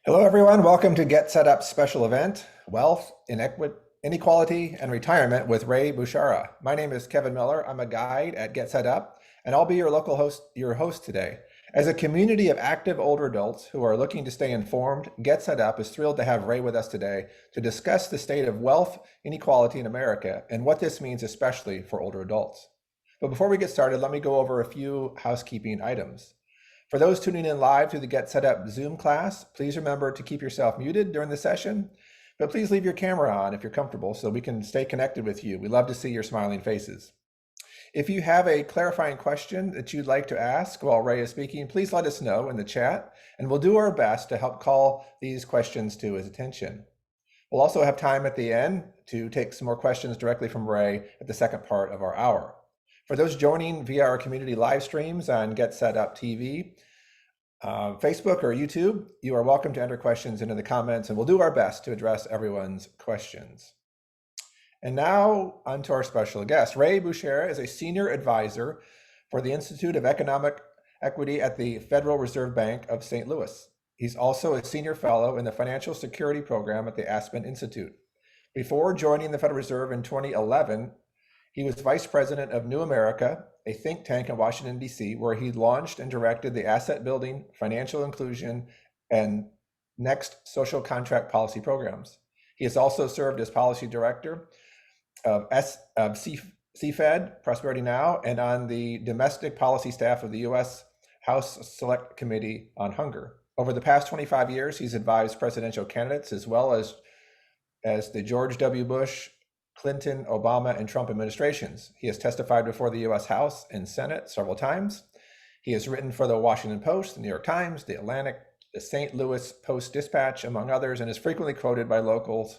Hello, everyone. Welcome to GetSetup's special event, Wealth, Inequality and Retirement with Ray Boshara. My name is Kevin Miller. I'm a guide at GetSetup, and I'll be your host today. As a community of active older adults who are looking to stay informed, GetSetup is thrilled to have Ray with us today to discuss the state of wealth inequality in America and what this means especially for older adults. But before we get started, let me go over a few housekeeping items. For those tuning in live through the Get Set Up Zoom class, please remember to keep yourself muted during the session, but please leave your camera on if you're comfortable so we can stay connected with you. We love to see your smiling faces. If you have a clarifying question that you'd like to ask while Ray is speaking, please let us know in the chat, and we'll do our best to help call these questions to his attention. We'll also have time at the end to take some more questions directly from Ray at the second part of our hour. For those joining via our community live streams on Get Set Up TV, Facebook or YouTube, you are welcome to enter questions into the comments, and we'll do our best to address everyone's questions. And now on to our special guest. Ray Boshara is a senior advisor for the Institute of Economic Equity at the Federal Reserve Bank of St. Louis. He's also a senior fellow in the Financial Security Program at the Aspen Institute. Before joining the Federal Reserve in 2011, he was vice president of New America, a think tank in Washington, D.C., where he launched and directed the asset building, financial inclusion, and next social contract policy programs. He has also served as policy director of CFED, Prosperity Now, and on the domestic policy staff of the U.S. House Select Committee on Hunger. Over the past 25 years, he's advised presidential candidates as well as the George W. Bush, Clinton, Obama, and Trump administrations. He has testified before the U.S. House and Senate several times. He has written for the Washington Post, the New York Times, the Atlantic, the St. Louis Post-Dispatch, among others, and is frequently quoted by local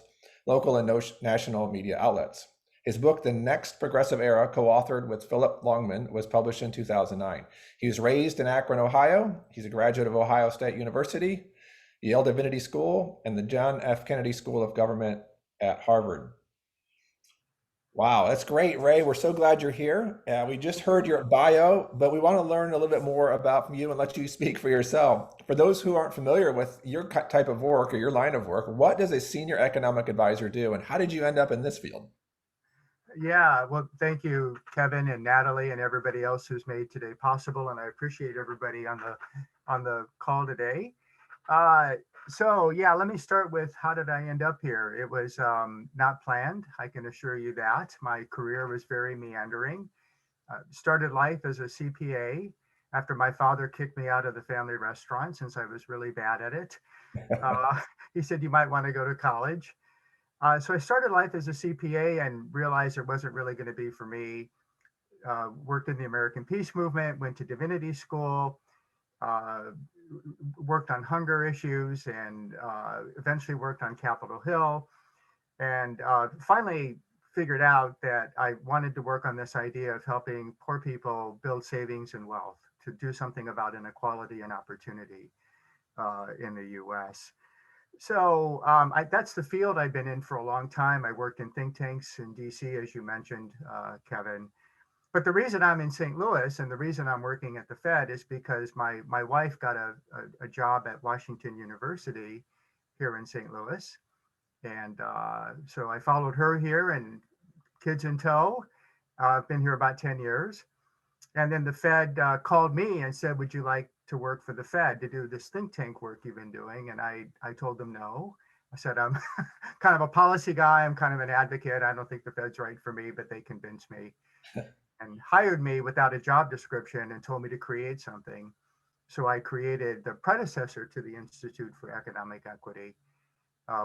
and national media outlets. His book, The Next Progressive Era, co-authored with Philip Longman, was published in 2009. He was raised in Akron, Ohio. He's a graduate of Ohio State University, Yale Divinity School, and the John F. Kennedy School of Government at Harvard. Wow, that's great, Ray. We're so glad you're here. We just heard your bio, but we want to learn a little bit more about you and let you speak for yourself. For those who aren't familiar with your type of work or your line of work, what does a senior economic advisor do, and how did you end up in this field? Yeah, well, thank you, Kevin and Natalie and everybody else who's made today possible, and I appreciate everybody on the call today. So yeah, let me start with how did I end up here? It was not planned, I can assure you that. My career was very meandering. Started life as a CPA after my father kicked me out of the family restaurant since I was really bad at it. He said, you might want to go to college. So I started life as a CPA and realized it wasn't really going to be for me. Worked in the American Peace Movement, went to divinity school, worked on hunger issues, and eventually worked on Capitol Hill, and finally figured out that I wanted to work on this idea of helping poor people build savings and wealth, to do something about inequality and opportunity in the U.S. So that's the field I've been in for a long time. I worked in think tanks in DC, as you mentioned, Kevin. But the reason I'm in St. Louis and the reason I'm working at the Fed is because my wife got a job at Washington University here in St. Louis. And so I followed her here, and kids in tow. I've been here about 10 years. And then the Fed called me and said, would you like to work for the Fed to do this think tank work you've been doing? And I told them no. I said, I'm kind of a policy guy. I'm kind of an advocate. I don't think the Fed's right for me, but they convinced me and hired me without a job description and told me to create something. So I created the predecessor to the Institute for Economic Equity,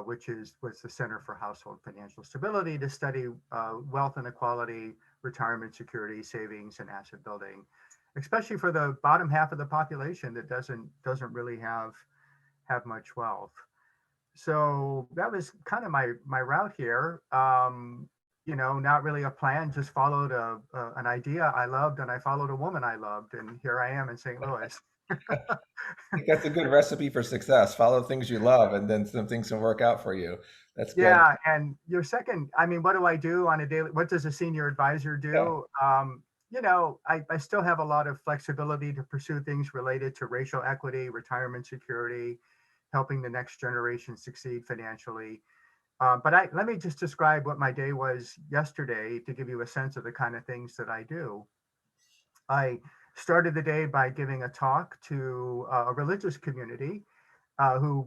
which was the Center for Household Financial Stability, to study wealth inequality, retirement security, savings, and asset building, especially for the bottom half of the population that doesn't really have much wealth. So that was kind of my route here. Not really a plan, just followed an idea I loved, and I followed a woman I loved, and here I am in St. Louis. I think that's a good recipe for success. Follow things you love, and then some things will work out for you. That's good. Yeah, and your second, what do I do on a daily? What does a senior advisor do? Yeah. I still have a lot of flexibility to pursue things related to racial equity, retirement security, helping the next generation succeed financially. Let me just describe what my day was yesterday to give you a sense of the kind of things that I do. I started the day by giving a talk to a religious community who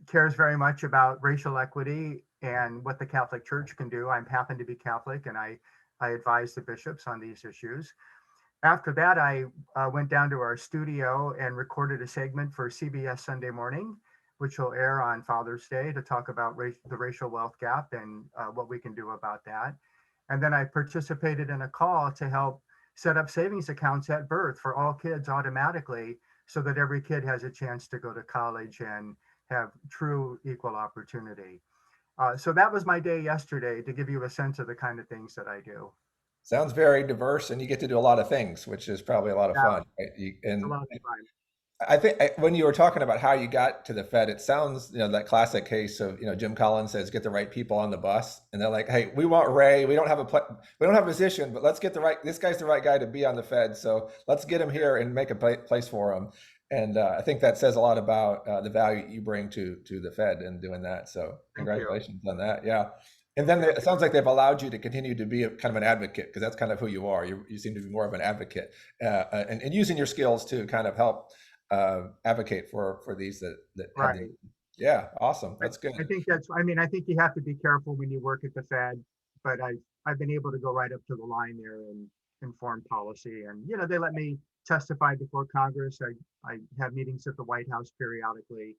cares very much about racial equity and what the Catholic Church can do. I happen to be Catholic, and I advise the bishops on these issues. After that, I went down to our studio and recorded a segment for CBS Sunday Morning, which will air on Father's Day, to talk about the racial wealth gap and what we can do about that. And then I participated in a call to help set up savings accounts at birth for all kids automatically, so that every kid has a chance to go to college and have true equal opportunity. So that was my day yesterday, to give you a sense of the kind of things that I do. Sounds very diverse, and you get to do a lot of things, which is probably a lot of Yeah, fun. Right? it's a And lot of fun. I think when you were talking about how you got to the Fed, it sounds, that classic case of, Jim Collins says, get the right people on the bus. And they're like, hey, we want Ray. We don't have a position, but let's get this guy's the right guy to be on the Fed. So let's get him here and make a place for him. And I think that says a lot about the value you bring to the Fed in doing that. So Thank you. congratulations on that. Yeah. And then Thank it you. sounds like they've allowed you to continue to be kind of an advocate, because that's kind of who you are. You seem to be more of an advocate, and using your skills to kind of help advocate for these that have the. Right. Yeah, awesome. That's good. I think I think you have to be careful when you work at the Fed, but I've been able to go right up to the line there and inform policy. And, they let me testify before Congress. I have meetings at the White House periodically.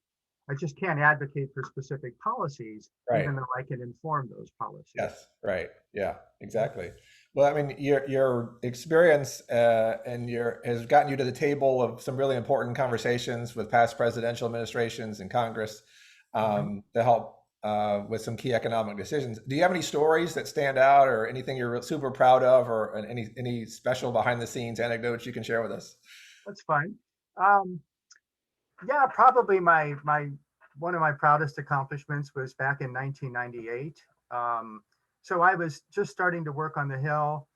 I just can't advocate for specific policies, Right. even though I can inform those policies. Yes. Right. Yeah. Exactly. Well, I mean, your experience and your has gotten you to the table of some really important conversations with past presidential administrations and Congress, Mhm. to help with some key economic decisions. Do you have any stories that stand out, or anything you're super proud of, or any special behind the scenes anecdotes you can share with us? That's fine. Um, yeah, probably my one of my proudest accomplishments was back in 1998. So I was just starting to work on the Hill,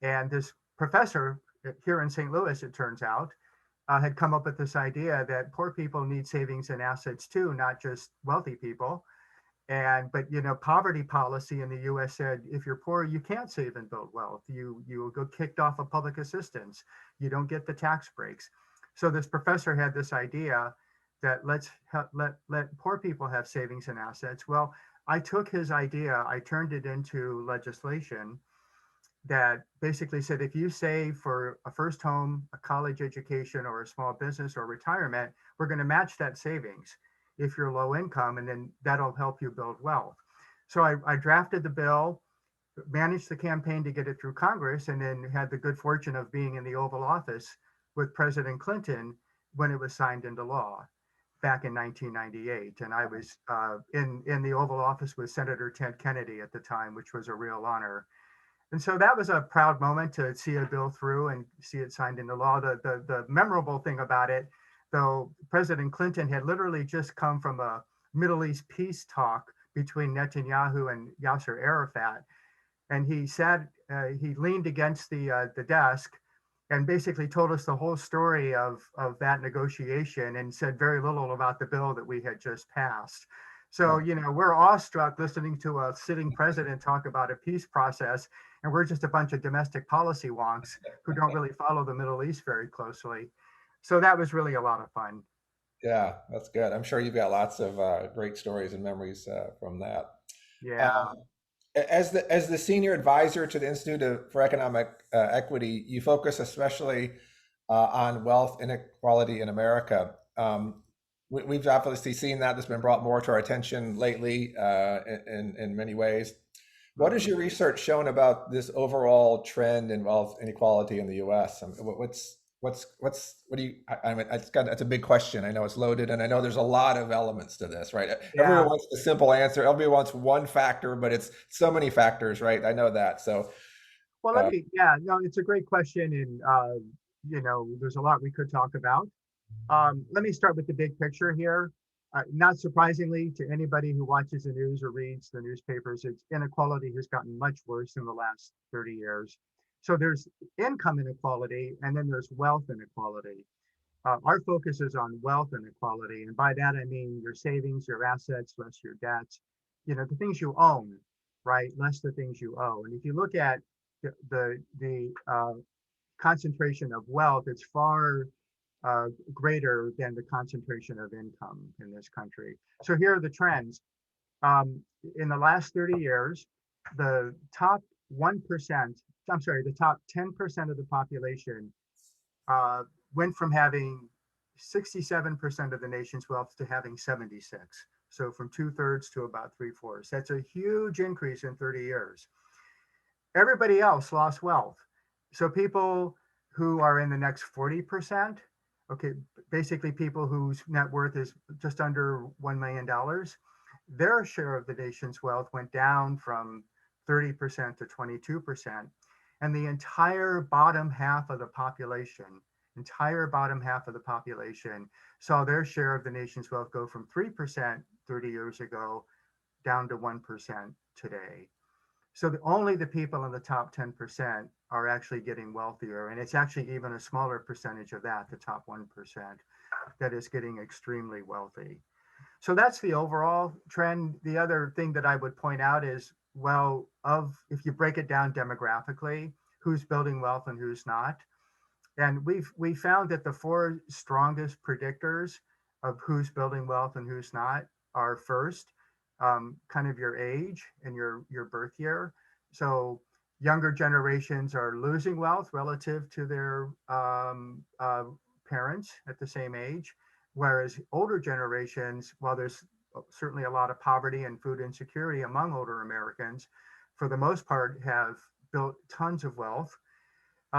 and this professor here in St. Louis, it turns out, had come up with this idea that poor people need savings and assets too, not just wealthy people. But poverty policy in the U.S. said if you're poor, you can't save and build wealth. You will go kicked off of public assistance. You don't get the tax breaks. So this professor had this idea that let poor people have savings and assets. Well, I took his idea, I turned it into legislation that basically said if you save for a first home, a college education, or a small business or retirement, we're going to match that savings if you're low income, and then that'll help you build wealth. So I drafted the bill, managed the campaign to get it through Congress, and then had the good fortune of being in the Oval Office with President Clinton when it was signed into law back in 1998. And I was in the Oval Office with Senator Ted Kennedy at the time, which was a real honor. And so that was a proud moment to see a bill through and see it signed into law. The memorable thing about it, though, President Clinton had literally just come from a Middle East peace talk between Netanyahu and Yasser Arafat, and he leaned against the desk and basically told us the whole story of that negotiation, and said very little about the bill that we had just passed. So, Oh, we're awestruck listening to a sitting president talk about a peace process, and we're just a bunch of domestic policy wonks who don't really follow the Middle East very closely. So that was really a lot of fun. yeah, that's good. I'm sure you've got lots of great stories and memories from that. Yeah. Um, as the senior advisor to the for Economic Equity, you focus especially on wealth inequality in America. We've obviously seen that. That's been brought more to our attention lately in many ways. What has Mhm. your research shown about this overall trend in wealth inequality in the U.S.? What do you? I mean, it's a big question. I know it's loaded, and I know there's a lot of elements to this, right? Everyone Yeah. wants the simple answer. Everybody wants one factor, but it's so many factors, right? I know that. So, Well, uh, yeah, no, it's a great question. And, there's a lot we could talk about. Let me start with the big picture here. Not surprisingly to anybody who watches the news or reads the newspapers, inequality has gotten much worse in the last 30 years. So there's income inequality, and then there's wealth inequality. Our focus is on wealth inequality. And by that, I mean your savings, your assets, less your debts, the things you own, right? Less the things you owe. And if you look at the concentration of wealth, it's far greater than the concentration of income in this country. So here are the trends. In the last 30 years, the top 1%, I'm sorry, the top 10% of the population uh, went from having 67% of the nation's wealth to having 76. So from 2/3 to about 3/4. That's a huge increase in 30 years. Everybody else lost wealth. So people who are in the next 40%, okay, basically people whose net worth is just under $1 million, their share of the nation's wealth went down from 30% to 22%. And the entire bottom half of the population saw their share of the nation's wealth go from 3% 30 years ago down to 1% today. So only the people in the top 10% are actually getting wealthier. And it's actually even a smaller percentage of that, the top 1%, that is getting extremely wealthy. So that's the overall trend. The other thing that I would point out is, well, if you break it down demographically, who's building wealth and who's not. And we found that the four strongest predictors of who's building wealth and who's not are first, kind of your age and your birth year. So younger generations are losing wealth relative to their parents at the same age, whereas older generations, while there's certainly a lot of poverty and food insecurity among older Americans, for the most part have built tons of wealth.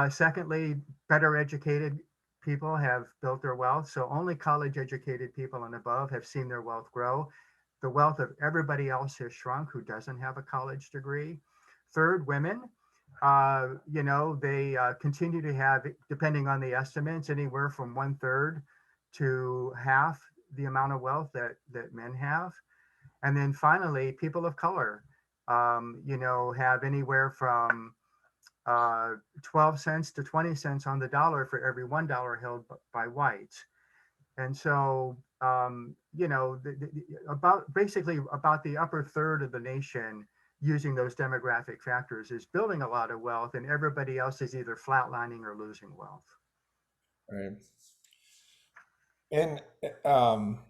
Secondly, better educated people have built their wealth. So only college educated people and above have seen their wealth grow. The wealth of everybody else has shrunk who doesn't have a college degree. Third, women, they continue to have, depending on the estimates, anywhere from 1/3 to half the amount of wealth that men have. And then finally, people of color, have anywhere from 12 cents to 20 cents on the dollar for every $1 held by whites. And so, about the upper third of the nation using those demographic factors is building a lot of wealth, and everybody else is either flatlining or losing wealth. Right. And um,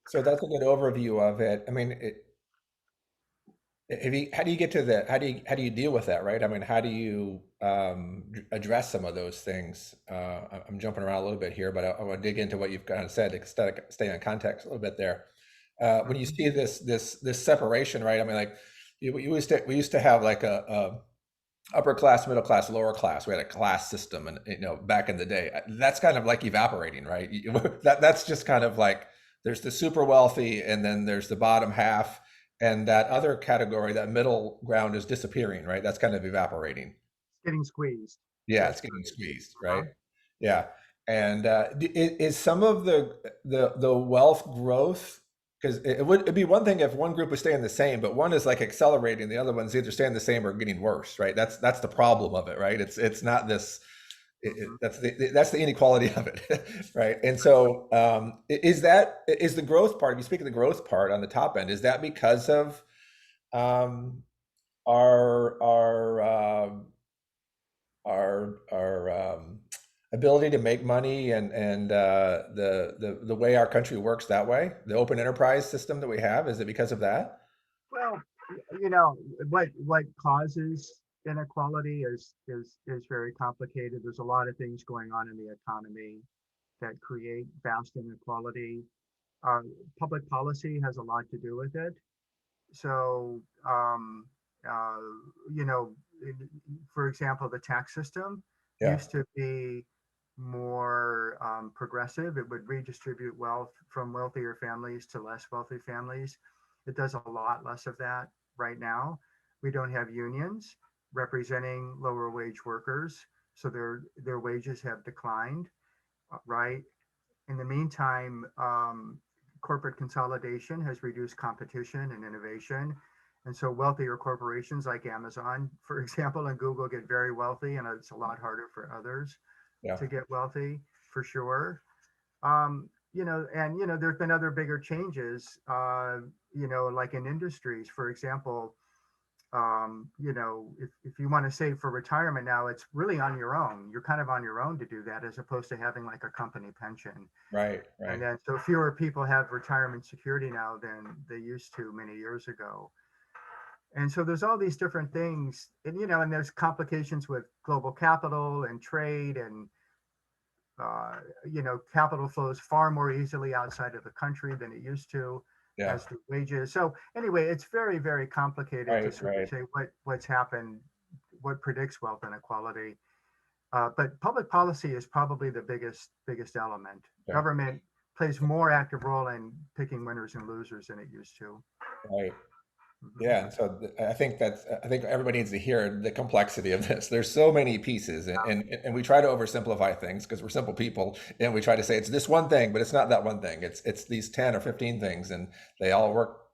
so that's a good overview of it. I mean, how do you get to that? How do you deal with that, right? I mean, how do you address some of those things? I'm jumping around a little bit here, but I want to dig into what you've kind of said to stay on context a little bit there. When you Mhm. see this separation, right? I mean, like we used to have like a upper class, middle class, lower class. We had a class system, and back in the day, that's kind of like evaporating, right? That's just kind of like there's the super wealthy, and then there's the bottom half, and that other category, that middle ground, is disappearing, right? That's kind of evaporating. It's getting squeezed. Yeah, That's it's getting correct. squeezed, Uh-huh. right? Yeah. And is some of the wealth growth, because it'd be one thing if one group was staying the same, but one is like accelerating, the other one's either staying the same or getting worse, right? That's the problem of it, right? It's not this. Mhm. That's the inequality of it, right? And so is the growth part? If you speak of the growth part on the top end, is that because of um, our ability to make money, and the way our country works that way, the open enterprise system that we have, is it because of that? Well, you know, what causes inequality is very complicated. There's a lot of things going on in the economy that create vast inequality. Uh, Public policy has a lot to do with it. So, uh, you know, for example, the tax system Yeah, used to be more progressive. It would redistribute wealth from wealthier families to less wealthy families. It does a lot less of that right now. We don't have unions representing lower wage workers, so their wages have declined, right? In the meantime, corporate consolidation has reduced competition and innovation. And so wealthier corporations like Amazon, for example, and Google get very wealthy, and it's a lot harder for others yeah. to get wealthy. for sure. And there's been other bigger changes, like in industries, for example. If you want to save for retirement now, it's really on your own. You're kind of on your own to do that, as opposed to having like a company pension. Right, And right. then so fewer people have retirement security now than they used to many years ago. And so there's all these different things, and there's complications with global capital and trade, and uh, capital flows far more easily outside of the country than it used to, Yeah, as do wages. So anyway, it's very, very complicated to right, sort of right. say what's happened, what predicts wealth inequality. But public policy is probably the biggest element. Yeah, Government plays more active role in picking winners and losers than it used to. right. Mhm. Yeah, and so I think everybody needs to hear the complexity of this. There's so many pieces, and we try to oversimplify things because we're simple people, and we try to say it's this one thing, but it's not that one thing. It's these 10 or 15 things, and they all work,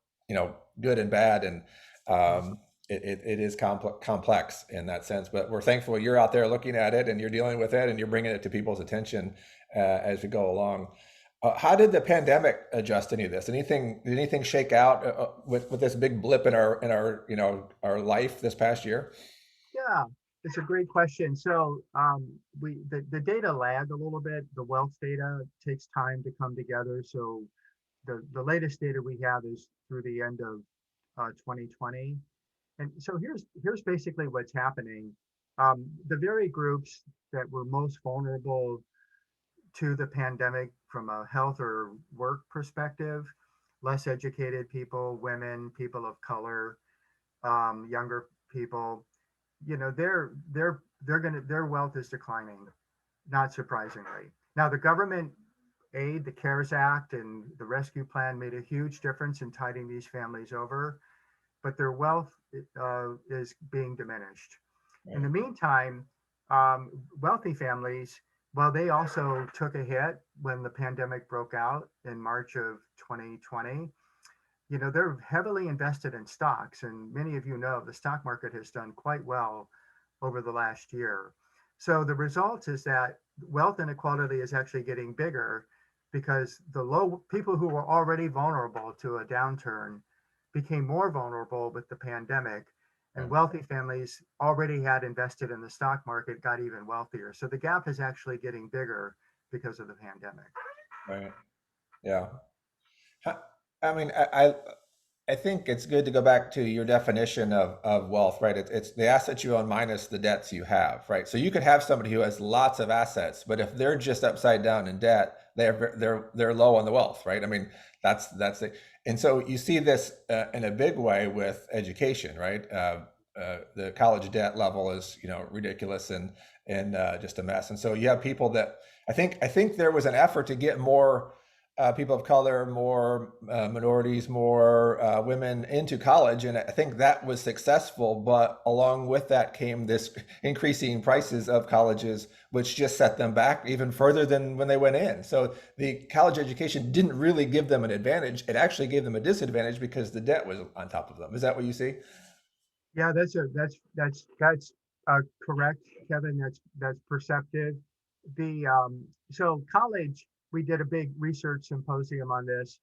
good and bad, and um, it is complex in that sense. But we're thankful you're out there looking at it, and you're dealing with it, and you're bringing it to people's attention as we go along. How did the pandemic adjust any of this? Did anything shake out with this big blip in our our life this past year? Yeah, it's a great question. So the data lag a little bit. The wealth data takes time to come together. So the latest data we have is through the end of 2020. And so here's basically what's happening. The very groups that were most vulnerable to the pandemic from a health or work perspective, less educated people, women, people of color, younger people, their wealth is declining, not surprisingly. Now the government aid, the CARES Act and the rescue plan made a huge difference in tiding these families over, but their wealth is being diminished. In the Right. meantime, wealthy families, well, they also took a hit when the pandemic broke out in March of 2020. They're heavily invested in stocks, and many of the stock market has done quite well over the last year. So the result is that wealth inequality is actually getting bigger because the low people who were already vulnerable to a downturn became more vulnerable with the pandemic, and Right. wealthy families already had invested in the stock market got even wealthier. So the gap is actually getting bigger because of the pandemic. Right. Yeah. Huh. I mean, I think it's good to go back to your definition of wealth, right? It's the assets you own minus the debts you have, right? So you could have somebody who has lots of assets, but if they're just upside down in debt, they're low on the wealth, right? I mean, that's it. And so you see this in a big way with education, right? The college debt level is ridiculous and just a mess. And so you have people that I think there was an effort to get more people of color, more minorities, more women into college. And I think that was successful. But along with that came this increasing prices of colleges, which just set them back even further than when they went in. So the college education didn't really give them an advantage. It actually gave them a disadvantage because the debt was on top of them. Is that what you see? Yeah, that's correct, Kevin. That's perceptive. The So college, we did a big research symposium on this.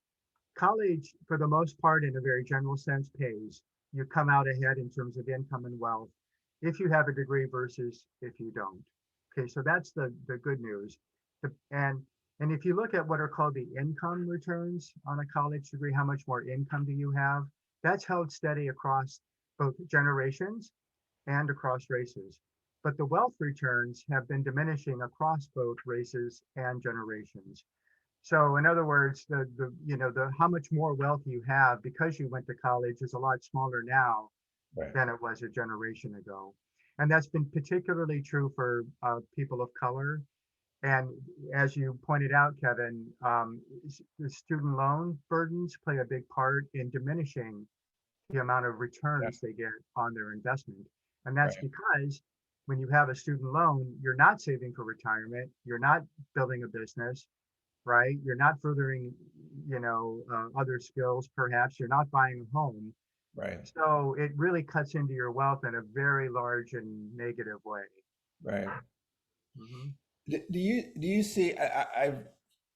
College, for the most part, in a very general sense, pays. You come out ahead in terms of income and wealth if you have a degree versus if you don't. Okay, so that's the good news. And if you look at what are called the income returns on a college degree, how much more income do you have? That's held steady across both generations and across races. But the wealth returns have been diminishing across both races and generations. So in other words, the how much more wealth you have because you went to college is a lot smaller now Right. than it was a generation ago. And that's been particularly true for people of color. And as you pointed out, Kevin, the student loan burdens play a big part in diminishing the amount of Yeah. returns they get on their investment. And that's Right. because when you have a student loan, you're not saving for retirement, you're not building a business, right? You're not furthering, other skills, perhaps, you're not buying a home. Right. So it really cuts into your wealth in a very large and negative way. Right. Mhm. Do you see?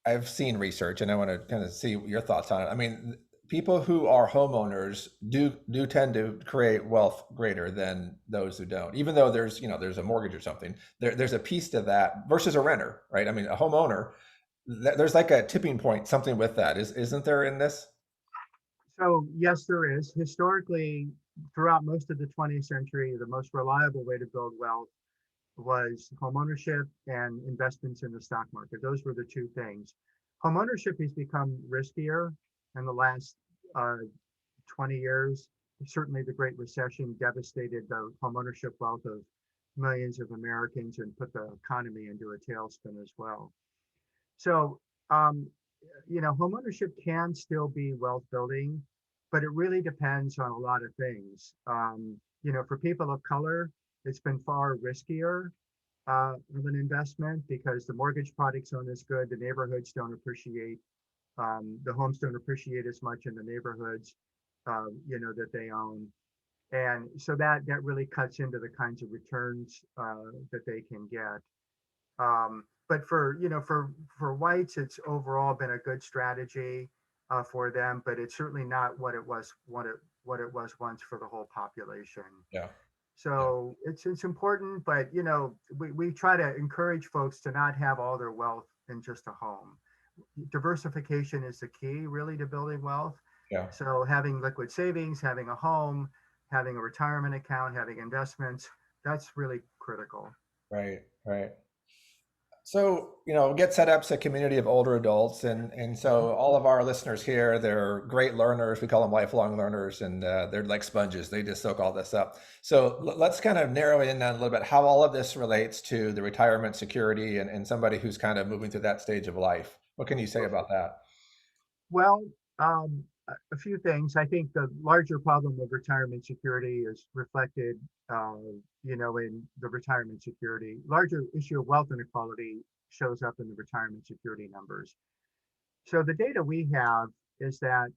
I've seen research, and I want to kind of see your thoughts on it. I mean, people who are homeowners do tend to create wealth greater than those who don't, even though there's a mortgage or something. There's a piece to that versus a renter, right? I mean, a homeowner, there's like a tipping point, something with that, isn't there in this? So yes, there is. Historically, throughout most of the 20th century, the most reliable way to build wealth was homeownership and investments in the stock market. Those were the two things. Homeownership has become riskier in the last uh, 20 years. Certainly, the Great Recession devastated the homeownership wealth of millions of Americans and put the economy into a tailspin as well. So, um, homeownership can still be wealth building, but it really depends on a lot of things. For people of color, it's been far riskier of an investment because the mortgage products aren't as good. The neighborhoods don't appreciate, the homes don't appreciate as much in the neighborhoods, that they own. And so that really cuts into the kinds of returns that they can get. But for whites, it's overall been a good strategy for them, but it's certainly not what it was once for the whole population. Yeah, yeah, So it's important, but we try to encourage folks to not have all their wealth in just a home. Diversification is the key, really, to building wealth. yeah. So having liquid savings, having a home, having a retirement account, having investments, that's really critical. Right, right. So, GetSetup's a community of older adults, and so all of our listeners here, they're great learners. We call them lifelong learners, and they're like sponges. They just soak all this up. So let's kind of narrow in on a little bit how all of this relates to the retirement security and somebody who's kind of moving through that stage of life. What can you say about that? Well, a few things. I think the larger problem of retirement security is reflected, in the retirement security. Larger issue of wealth inequality shows up in the retirement security numbers. So the data we have is that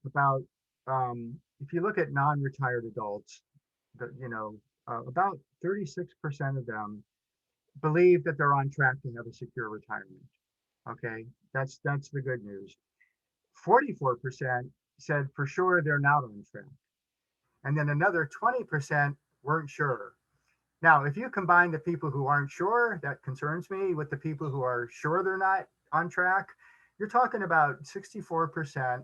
if you look at non-retired adults, about 36% of them believe that they're on track to have a secure retirement. Okay, that's the good news. 44% said for sure they're not on track. And then another 20% weren't sure. Now, if you combine the people who aren't sure, that concerns me, with the people who are sure they're not on track, you're talking about 64%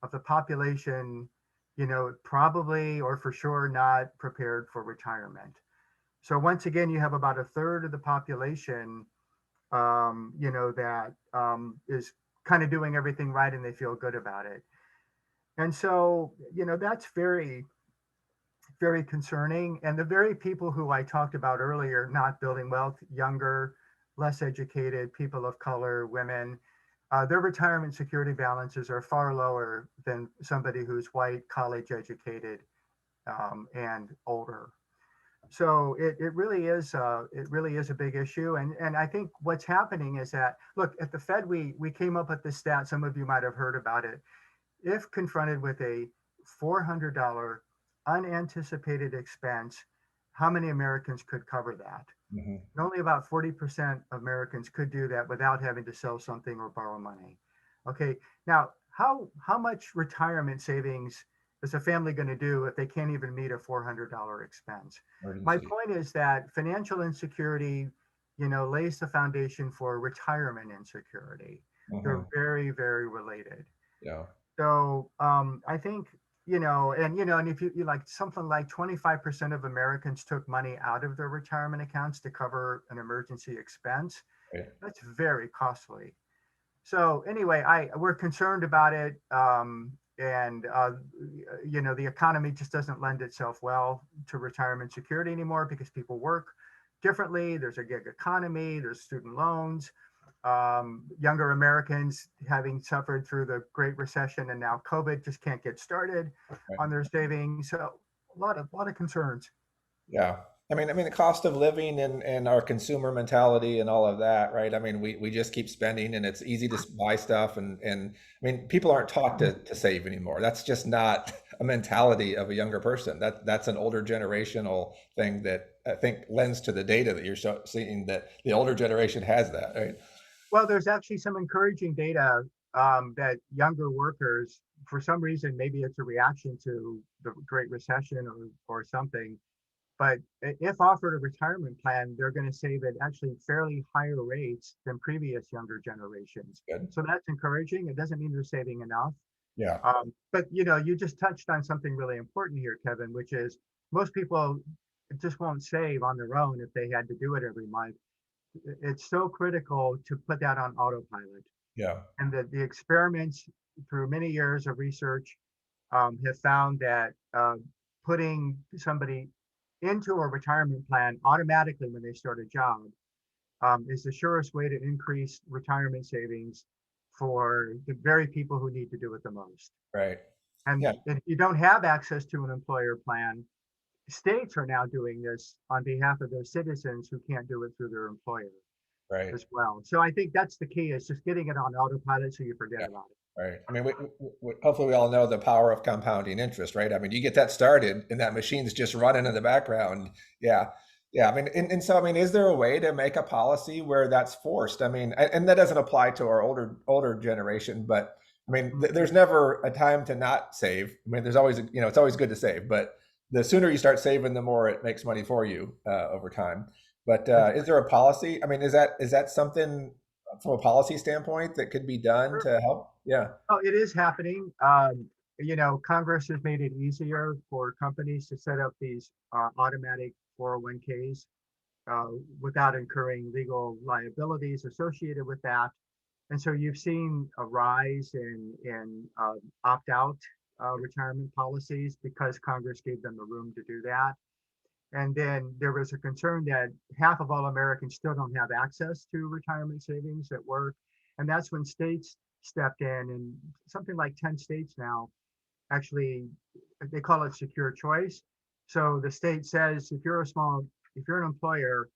of the population, probably or for sure not prepared for retirement. So once again, you have about a third of the population, that is kind of doing everything right and they feel good about it. And so, that's very, very concerning. And the very people who I talked about earlier, not building wealth, younger, less educated, people of color, women, their retirement security balances are far lower than somebody who's white, college educated, and older. So it really is a big issue, and I think what's happening is that, look, at the Fed, we came up with this stat. Some of you might have heard about it. If confronted with a $400 unanticipated expense, how many Americans could cover that? Hmm. And only about 40% of Americans could do that without having to sell something or borrow money. Okay, now how much retirement savings is a family going to do if they can't even meet a $400 expense? My Emergency. point is that financial insecurity, lays the foundation for retirement insecurity. They're Hmm. very, very related. Yeah. So I think, and if you like, something like 25% of Americans took money out of their retirement accounts to cover an emergency expense. Right. That's very costly. So anyway, we're concerned about it. And the economy just doesn't lend itself well to retirement security anymore because people work differently. There's a gig economy, there's student loans, younger Americans having suffered through the Great Recession and now COVID just can't get started Right. on their savings. So a lot of concerns. Yeah. I mean, the cost of living and our consumer mentality and all of that, right? I mean, we just keep spending and it's easy to buy stuff and I mean, people aren't taught to save anymore. That's just not a mentality of a younger person. That's an older generational thing that I think lends to the data that you're seeing, that the older generation has that, right? Well, there's actually some encouraging data that younger workers, for some reason, maybe it's a reaction to the Great Recession or something, but if offered a retirement plan, they're going to save at actually fairly higher rates than previous younger generations. Good. So that's encouraging. It doesn't mean they're saving enough. Yeah. But you just touched on something really important here, Kevin, which is most people just won't save on their own if they had to do it every month. It's so critical to put that on autopilot. Yeah. And the experiments through many years of research have found that putting somebody into a retirement plan automatically when they start a job is the surest way to increase retirement savings for the very people who need to do it the most. Right. And Yeah. if you don't have access to an employer plan, states are now doing this on behalf of their citizens who can't do it through their employer Right. as well. So I think that's the key, is just getting it on autopilot so you forget Yeah. about it. Right. I mean, hopefully we all know the power of compounding interest, right? I mean, you get that started and that machine's just running in the background. Yeah. Yeah. I mean, and so, I mean, is there a way to make a policy where that's forced? I mean, and that doesn't apply to our older generation, but I mean, there's never a time to not save. I mean, there's always, it's always good to save, but the sooner you start saving, the more it makes money for you over time. But That's is there a policy? I mean, is that something from a policy standpoint that could be done sure. to help? Yeah. Oh, it is happening. Congress has made it easier for companies to set up these automatic 401ks without incurring legal liabilities associated with that. And so you've seen a rise in opt-out retirement policies because Congress gave them the room to do that. And then there was a concern that half of all Americans still don't have access to retirement savings at work. And that's when states stepped in, and something like 10 states now actually, they call it secure choice. So the state says, if you're an employer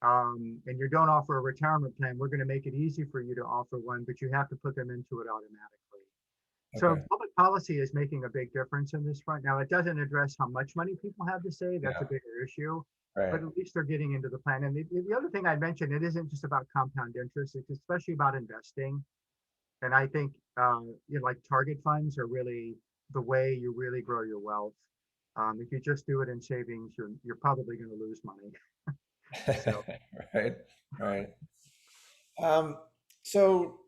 and you don't offer a retirement plan, we're going to make it easy for you to offer one, but you have to put them into it automatically. So Okay. public policy is making a big difference in this front. Now, it doesn't address how much money people have to save. That's a Yeah. bigger issue, but Right. at least they're getting into the plan. And the other thing I mentioned, it isn't just about compound interest. It's especially about investing. And I think like target funds are really the way you really grow your wealth. If you just do it in savings, you're probably going to lose money. So Right. Right. Um, so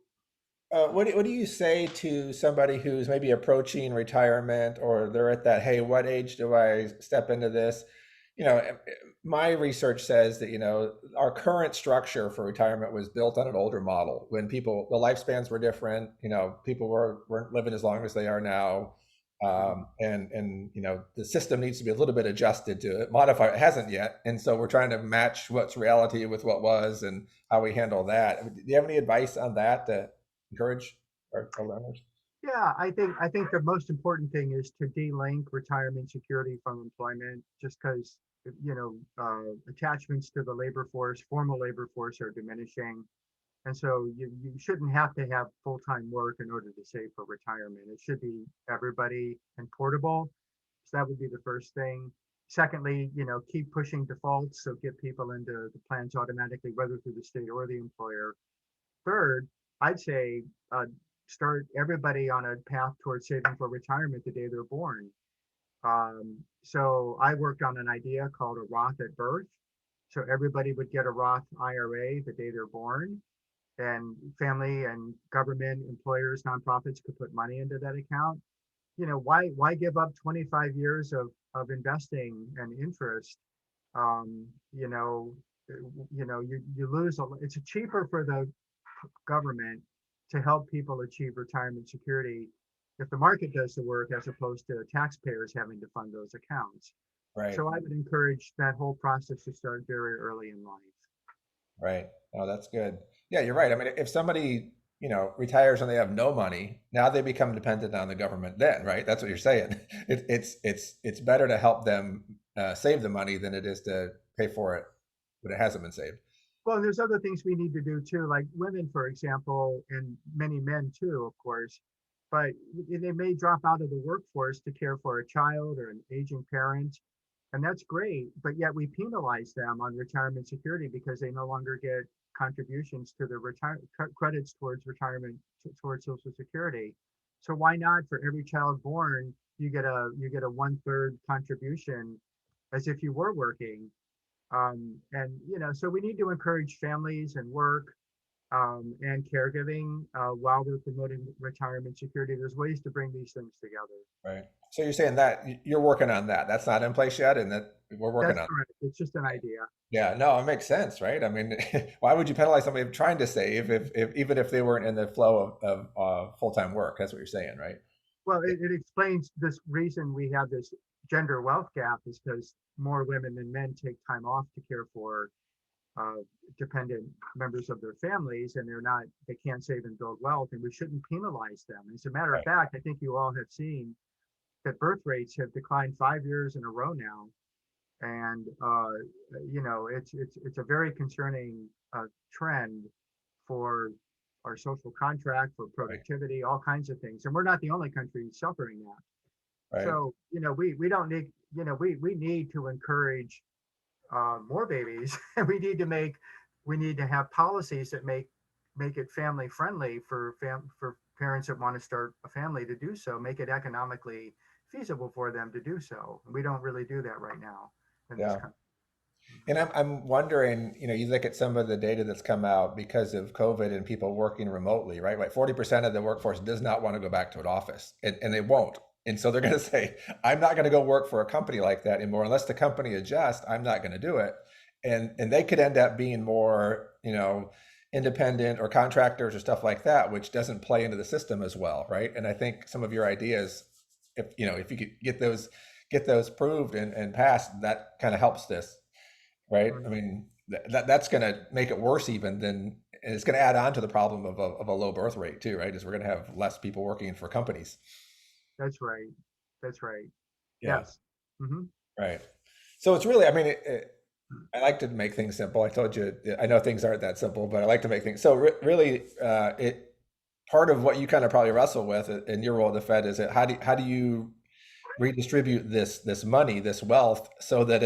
what do you say to somebody who's maybe approaching retirement, or they're at that, hey, what age do I step into this? My research says that, our current structure for retirement was built on an older model when the lifespans were different, people weren't living as long as they are now. And the system needs to be a little bit adjusted to it, modify. It hasn't yet, and so we're trying to match what's reality with what was and how we handle that. I mean, do you have any advice on that to encourage our learners? yeah, I think the most important thing is to de-link retirement security from employment, just because attachments to the labor force, formal labor force, are diminishing. And so you shouldn't have to have full-time work in order to save for retirement. It should be everybody and portable. So that would be the first thing. Secondly, keep pushing defaults. So get people into the plans automatically, whether through the state or the employer. Third, I'd say start everybody on a path towards saving for retirement the day they're born. So I worked on an idea called a Roth at birth. So everybody would get a Roth IRA the day they're born, and family and government employers, nonprofits could put money into that account. Why give up 25 years of investing and interest? Um, you know, you lose. It's cheaper for the government to help people achieve retirement security if the market does the work, as opposed to taxpayers having to fund those accounts. Right. So I would encourage that whole process to start very early in life. Right. Oh, that's good. Yeah, you're right. I mean, if somebody, retires and they have no money, now they become dependent on the government then, right? That's what you're saying. It's better to help them save the money than it is to pay for it when it hasn't been saved. Well, there's other things we need to do too, like women, for example, and many men too, of course. but they may drop out of the workforce to care for a child or an aging parent. And that's great, but yet we penalize them on retirement security because they no longer get contributions to the credits towards retirement, towards Social Security. So why not, for every child born, you get a 1/3 contribution as if you were working? And so we need to encourage families and work, and caregiving, while we're promoting retirement security. There's ways to bring these things together. Right. So you're saying that you're working on that. That's not in place yet, and that we're working That's on. correct. It's just an idea. Yeah, no, it makes sense, right? I mean, why would you penalize somebody trying to save if even if they weren't in the flow of full-time work? That's what you're saying, right? Well, it explains this reason we have this gender wealth gap is because more women than men take time off to care for uh, dependent members of their families, and they can't save and build wealth, and we shouldn't penalize them. As a matter of Right. fact, I think you all have seen that birth rates have declined 5 years in a row now, and it's a very concerning trend for our social contract, for Right. productivity, all kinds of things, and we're not the only country suffering that. Right. So we don't need, we need to encourage more babies, and we need to have policies that make it family friendly for parents that want to start a family to do so, make it economically feasible for them to do so. We don't really do that right now in this Yeah. country. And I'm wondering, you look at some of the data that's come out because of COVID and people working remotely, right? Like 40% of the workforce does not want to go back to an office, and they won't. And so they're going to say, I'm not going to go work for a company like that anymore. Unless the company adjusts, I'm not going to do it. And they could end up being more, independent or contractors or stuff like that, which doesn't play into the system as well, right? And I think some of your ideas, if you could get those proved and passed, that kind of helps this. Right? I Right. mean, that's going to make it worse even than, and it's going to add on to the problem of a low birth rate too, right? Is we're going to have less people working for companies. That's right. That's right. Yeah, Yes. Hmm. right. So it's really, I mean, I like to make things simple. I told you, I know things aren't that simple, but I like to make things. So really, it part of what you kind of probably wrestle with in your role at the Fed is that how do you redistribute this money, this wealth, so that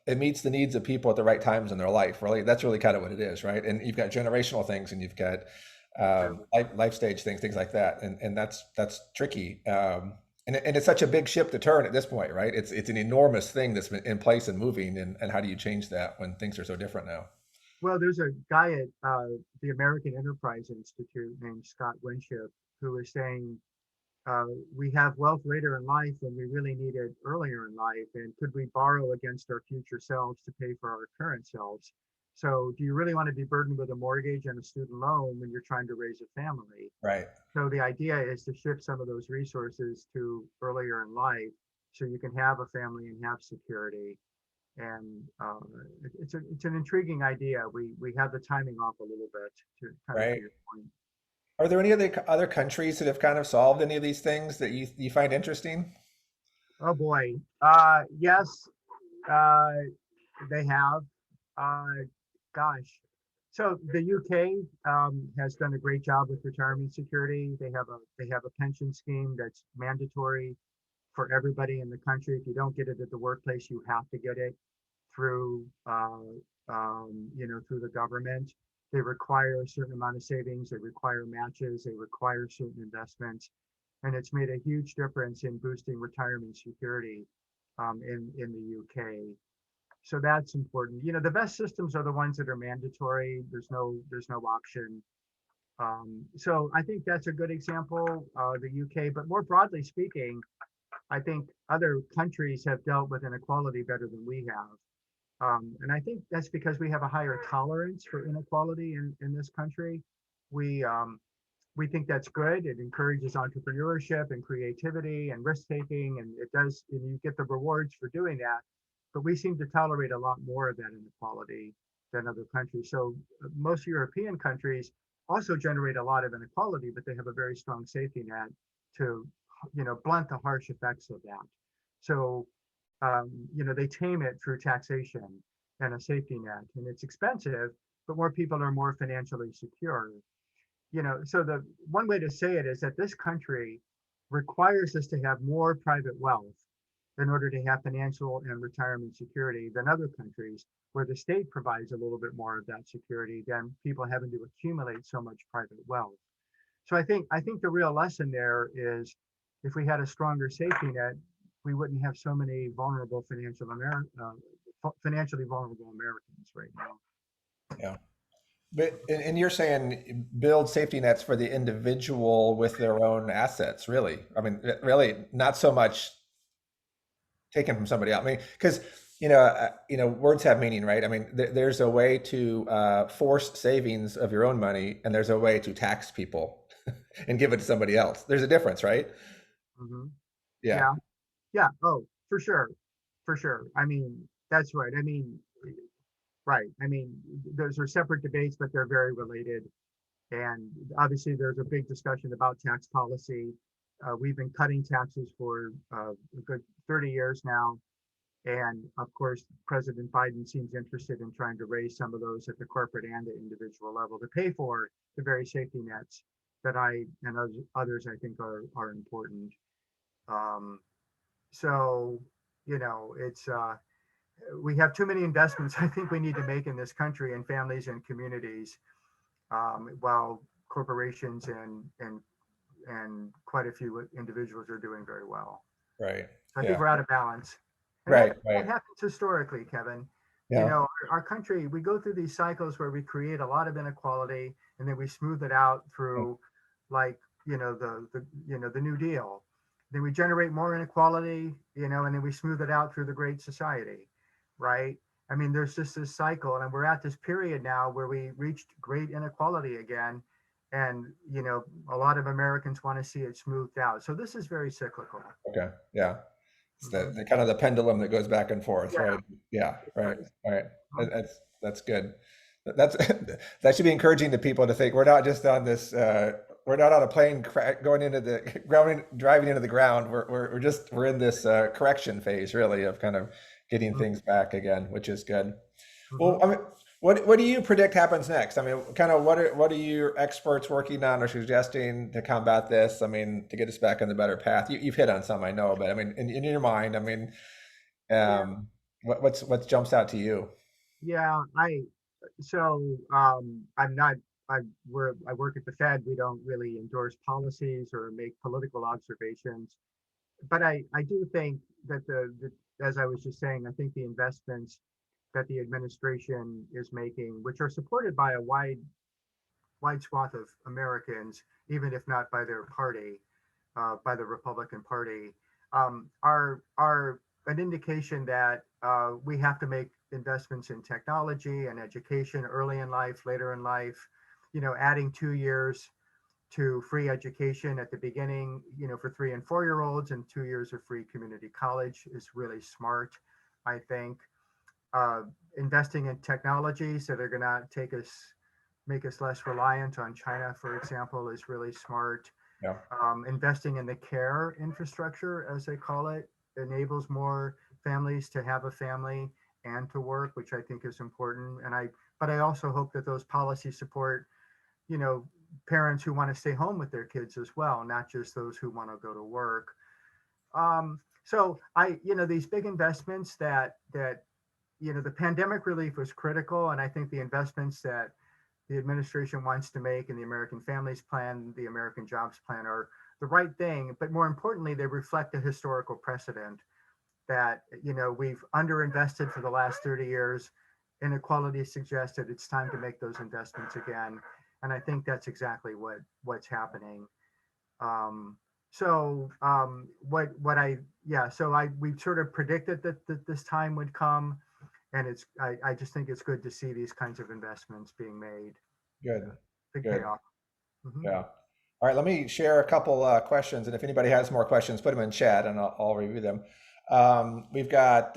it meets the needs of people at the right times in their life. Really, that's really kind of what it is, right? And you've got generational things, and you've got life stage things like that, and that's tricky. And it's such a big ship to turn at this point, right? It's an enormous thing that's been in place and moving, and how do you change that when things are so different now? Well, there's a guy at the American Enterprise Institute named Scott Winship who is saying, uh, we have wealth later in life when we really need it earlier in life. And could we borrow against our future selves to pay for our current selves? So, do you really want to be burdened with a mortgage and a student loan when you're trying to raise a family? Right. So, the idea is to shift some of those resources to earlier in life so you can have a family and have security. And it's an intriguing idea. We have the timing off a little bit, to kind of to Right. your point. Are there any other countries that have kind of solved any of these things that you find interesting? Oh boy. Yes, uh, they have. Uh, Gosh. So the UK has done a great job with retirement security. They have a pension scheme that's mandatory for everybody in the country. If you don't get it at the workplace, you have to get it through through the government. They require a certain amount of savings. They require matches. They require certain investments, and it's made a huge difference in boosting retirement security in the UK. So that's important. The best systems are the ones that are mandatory. There's no option. So I think that's a good example, the UK. But more broadly speaking, I think other countries have dealt with inequality better than we have. And I think that's because we have a higher tolerance for inequality in this country. We we think that's good. It encourages entrepreneurship and creativity and risk taking, and and you get the rewards for doing that. But we seem to tolerate a lot more of that inequality than other countries. So most European countries also generate a lot of inequality, but they have a very strong safety net to, blunt the harsh effects of that. So, they tame it through taxation and a safety net, and it's expensive, but more people are more financially secure. so the one way to say it is that this country requires us to have more private wealth in order to have financial and retirement security than other countries where the state provides a little bit more of that security than people having to accumulate so much private wealth. So I think the real lesson there is if we had a stronger safety net, we wouldn't have so many financially vulnerable Americans right now. Yeah. But and you're saying build safety nets for the individual with their own assets, really? I mean, really, not so much taken from somebody else. I mean, because words have meaning, right? I mean, there's a way to force savings of your own money, and there's a way to tax people and give it to somebody else. There's a difference, right? Hmm. Yeah. Yeah, yeah. Oh, for sure, for sure. I mean, that's right. I mean, right. I mean, those are separate debates, but they're very related. And obviously, there's a big discussion about tax policy. We've been cutting taxes for a good 30 years now. And of course, President Biden seems interested in trying to raise some of those at the corporate and the individual level to pay for the very safety nets that I and others I think are important. Um, so, it's we have too many investments I think we need to make in this country in families and communities, while corporations and quite a few individuals are doing very well. Right. So I think Yeah. we're out of balance. And that, Right. that Right. happens historically, Kevin. Yeah. Our country, we go through these cycles where we create a lot of inequality and then we smooth it out through like, the New Deal. Then we generate more inequality, and then we smooth it out through the Great Society, right? I mean, there's just this cycle, and we're at this period now where we reached great inequality again. And, a lot of Americans want to see it smoothed out. So this is very cyclical. Okay. Yeah. It's Mhm. the kind of the pendulum that goes back and forth, Yeah, right? Yeah. it Right. does. Right. Mhm. That's good. That's that should be encouraging to people to think we're not just on this. We're not on a plane going into the ground, driving into the ground. We're in this correction phase, really, of kind of getting things back again, which is good. Well, Mhm. I mean, what do you predict happens next? I mean, kind of what are your experts working on or suggesting to combat this? I mean, to get us back on the better path. You've hit on some, I know, but I mean, in your mind, I mean, Yeah, what jumps out to you? yeah. I'm not. I work at the Fed. We don't really endorse policies or make political observations. But I do think that as I was just saying, I think the investments that the administration is making, which are supported by a wide swath of Americans, even if not by their party, by the Republican Party, are an indication that we have to make investments in technology and education early in life, later in life. Adding 2 years to free education at the beginning, for 3 and 4 year olds, and 2 years of free community college is really smart, I think. uh, Investing in technologies that are going to make us less reliant on China, for example, is really smart. Yeah, Investing in the care infrastructure, as they call it, enables more families to have a family and to work, which I think is important. But I also hope that those policies support, you know, parents who want to stay home with their kids as well, not just those who want to go to work. So these big investments the pandemic relief was critical, and I think the investments that the administration wants to make in the American Families Plan, the American Jobs Plan are the right thing. But more importantly, they reflect a historical precedent that we've underinvested for the last 30 years. Inequality suggested it's time to make those investments again, and I think that's exactly what's happening. Um, what I yeah, so I we sort of predicted that this time would come, and I just think it's good to see these kinds of investments being made. good, Big good. payoff. Hmm. Yeah. All right, let me share a couple questions, and if anybody has more questions, put them in chat, and I'll review them. We've got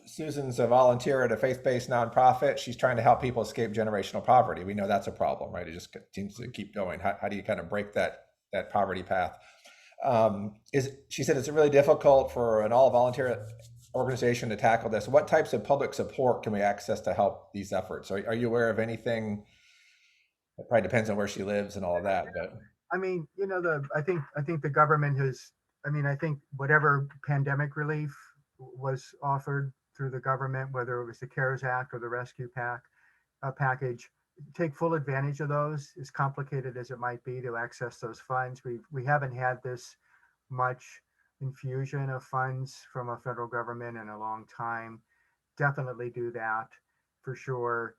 Susan's a volunteer at a faith-based nonprofit. She's trying to help people escape generational poverty. We know that's a problem, right? It just continues to keep going. How do you kind of break that poverty path? She said it's really difficult for an all-volunteer organization to tackle this. What types of public support can we access to help these efforts? Are you aware of anything It probably depends on where she lives and all of that, but I mean, I think the government has. I mean, I think whatever pandemic relief was offered through the government, whether it was the CARES Act or the Rescue package, take full advantage of those. As complicated as it might be to access those funds, we haven't had this much infusion of funds from a federal government in a long time. Definitely do that for sure.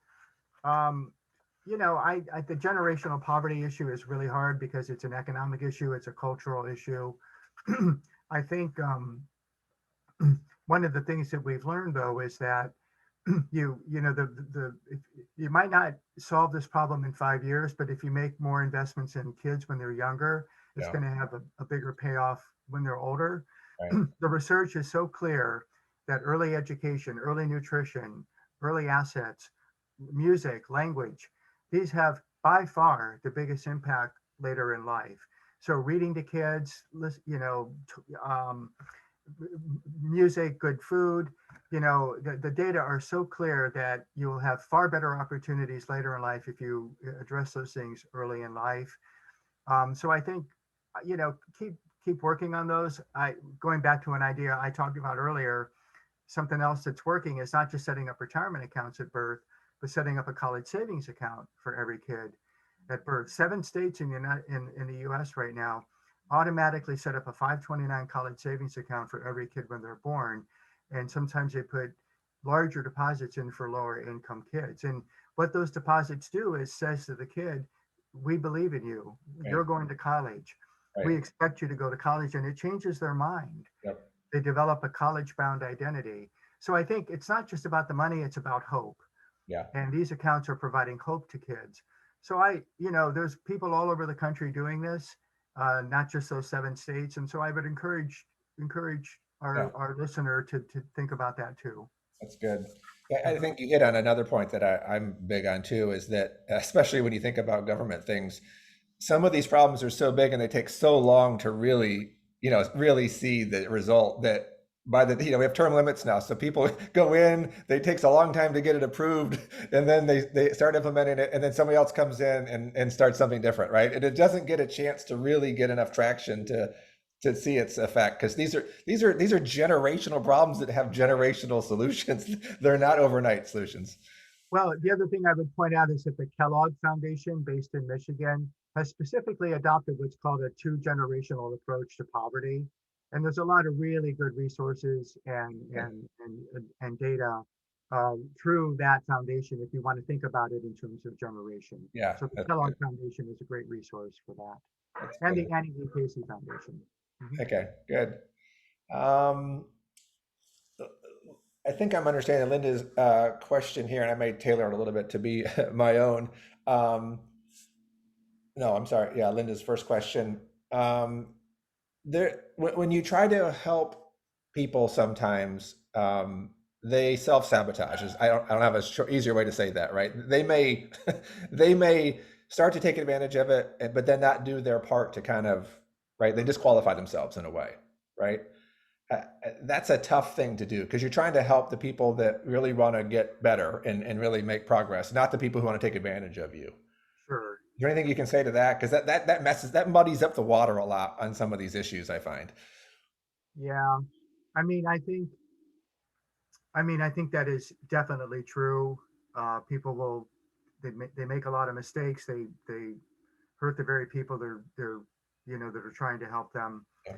Um, the generational poverty issue is really hard because it's an economic issue, it's a cultural issue. I think one of the things that we've learned though is that you know you might not solve this problem in 5 years, but if you make more investments in kids when they're younger, it's yeah, going to have a bigger payoff when they're older. right, The research is so clear that early education, early nutrition, early assets, music, language, these have by far the biggest impact later in life. So reading to kids, music, good food, the data are so clear that you'll have far better opportunities later in life if you address those things early in life. So I think, keep working on those. Going back to an idea I talked about earlier, something else that's working is not just setting up retirement accounts at birth, but setting up a college savings account for every kid at birth. 7 states in the US right now automatically set up a 529 college savings account for every kid when they're born. And sometimes they put larger deposits in for lower income kids. And what those deposits do is says to the kid, we believe in you. right, You're going to college. right, We expect you to go to college. And it changes their mind. yep, They develop a college bound identity. So I think it's not just about the money, it's about hope. yeah. And these accounts are providing hope to kids. So there's people all over the country doing this, not just those 7 states. And so I would encourage Yeah, our listener to think about that too. that's good. Yeah, I Mhm. think you hit on another point that I'm big on too, is that especially when you think about government things, some of these problems are so big and they take so long to really, really see the result that by the, we have term limits now. So people go in, it takes a long time to get it approved, and then they start implementing it, and then somebody else comes in and starts something different, right? And it doesn't get a chance to really get enough traction to see its effect, because these are generational problems that have generational solutions. They're not overnight solutions. Well, the other thing I would point out is that the Kellogg Foundation, based in Michigan, has specifically adopted what's called a two-generational approach to poverty. And there's a lot of really good resources and data through that foundation if you want to think about it in terms of generation. Yeah, So the that's good. Kellogg Foundation is a great resource for that, That's and good. the Annie E. Casey Foundation. Mhm. Okay, good. Um, I think I'm understanding Linda's question here, and I may tailor it a little bit to be my own. Um, no, I'm sorry. Yeah, Linda's first question. Um, when you try to help people, sometimes they self-sabotage. I don't have a easier way to say that, right? They may they may start to take advantage of it, but then not do their part to kind of, right. They disqualify themselves in a way, right? That's a tough thing to do, because you're trying to help the people that really want to get better and really make progress, not the people who want to take advantage of you. Sure. Is there anything you can say to that? Because that muddies up the water a lot on some of these issues, I find. Yeah. I mean, I think I think that is definitely true. People will they make a lot of mistakes. They hurt the very people that are trying to help them. Yeah,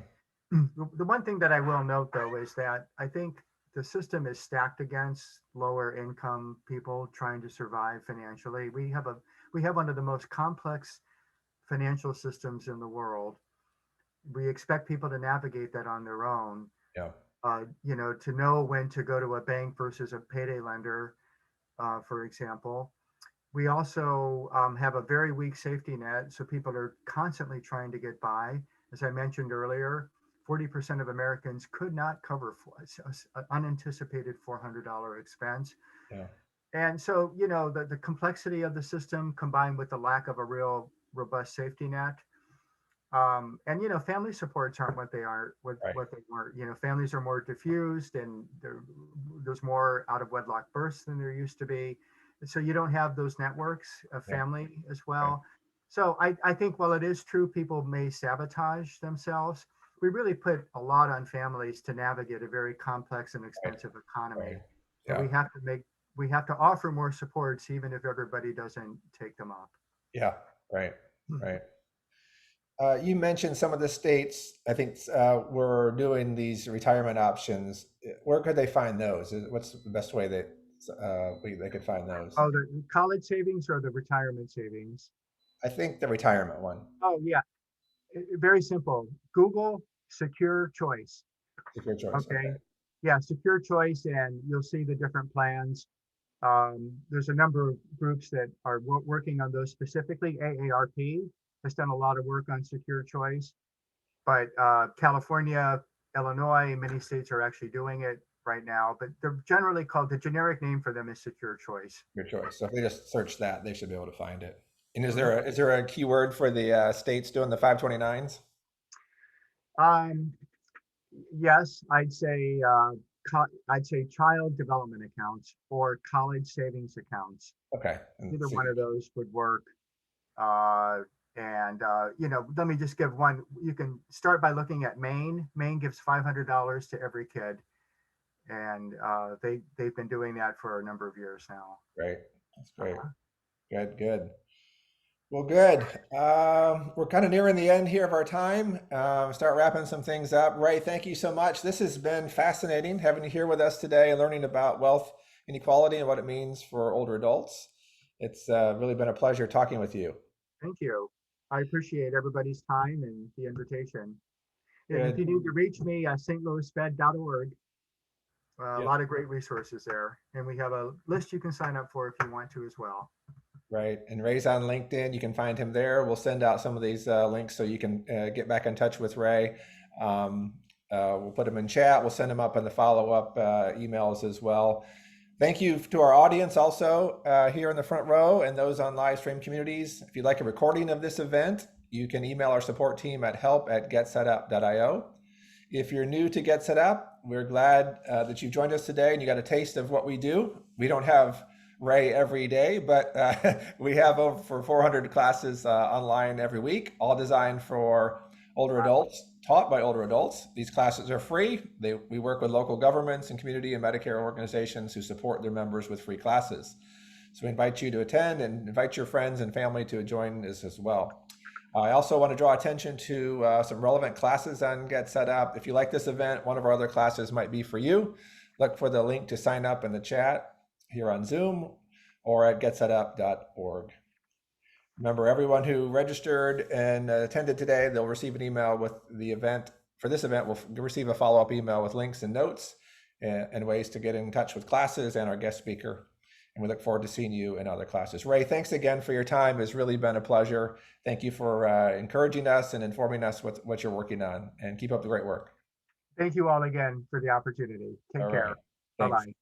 The one thing that I will note though is that I think the system is stacked against lower income people trying to survive financially. We have one of the most complex financial systems in the world. We expect people to navigate that on their own. yeah, To know when to go to a bank versus a payday lender, for example. We also have a very weak safety net, so people are constantly trying to get by. As I mentioned earlier, 40% of Americans could not cover an unanticipated $400 expense. yeah, And so, the complexity of the system combined with the lack of a real robust safety net, and family supports aren't what they are right. what they were. Families are more diffused, and there's more out of wedlock births than there used to be. so you don't have those networks of Right. family as Right. well. So I think while it is true people may sabotage themselves, we really put a lot on families to navigate a very complex and Right. expensive Right. economy. And Yeah. we have to offer more supports even if everybody doesn't take them up. Yeah. Right. Right. You mentioned some of the states, I think, were doing these retirement options. Where could they find those? What's the best way they could find those? Oh, the college savings or the retirement savings? I think the retirement one. Oh, yeah. Very simple. Google secure choice. Secure choice. Okay. Okay. Yeah, secure choice, and you'll see the different plans. There's a number of groups that are working on those specifically. AARP has done a lot of work on secure choice, but California, Illinois, many states are actually doing it right now. But they're generally called, the generic name for them is secure choice. Secure choice. So if they just search that, they should be able to find it. And Mhm. is there a keyword for the states doing the 529s? Um, yes, I'd say child development accounts or college savings accounts. Okay. And Either see. one of those would work. Uh, let me just give one. You can start by looking at Maine. Maine gives $500 to every kid, and they've been doing that for a number of years now. Great. That's great. Uh, Good. Good. Well, good. We're kind of nearing the end here of our time. Start wrapping some things up. Ray, thank you so much. This has been fascinating having you here with us today and learning about wealth inequality and what it means for older adults. It's really been a pleasure talking with you. thank you. I appreciate everybody's time and the invitation. And if Good. you need to reach me, stlouisfed.org. A Yep. lot of great resources there, and we have a list you can sign up for if you want to as well. Right. And Ray's on LinkedIn. You can find him there. We'll send out some of these links so you can get back in touch with Ray. Um, we'll put them in chat. We'll send them up in the follow-up emails as well. Thank you to our audience also here in the front row and those on live stream communities. If you'd like a recording of this event, you can email our support team at help@getsetup.io. If you're new to Get Set Up, we're glad that you've joined us today and you got a taste of what we do. We don't have Ray every day, but we have over 400 classes online every week, all designed for older adults, taught by older adults. These classes are free. We work with local governments and community and Medicare organizations who support their members with free classes. So we invite you to attend and invite your friends and family to join us as well. I also want to draw attention to some relevant classes on Get Set Up. If you like this event, one of our other classes might be for you. Look for the link to sign up in the chat here on Zoom or at getsetup.org. Remember, everyone who registered and attended today, they'll receive an email with the event. For this event, we'll receive a follow-up email with links and notes and ways to get in touch with classes and our guest speaker. And we look forward to seeing you in other classes. Ray, thanks again for your time. It's really been a pleasure. Thank you for encouraging us and informing us what you're working on. And keep up the great work. Thank you all again for the opportunity. All Take care. right. Bye Thanks. bye.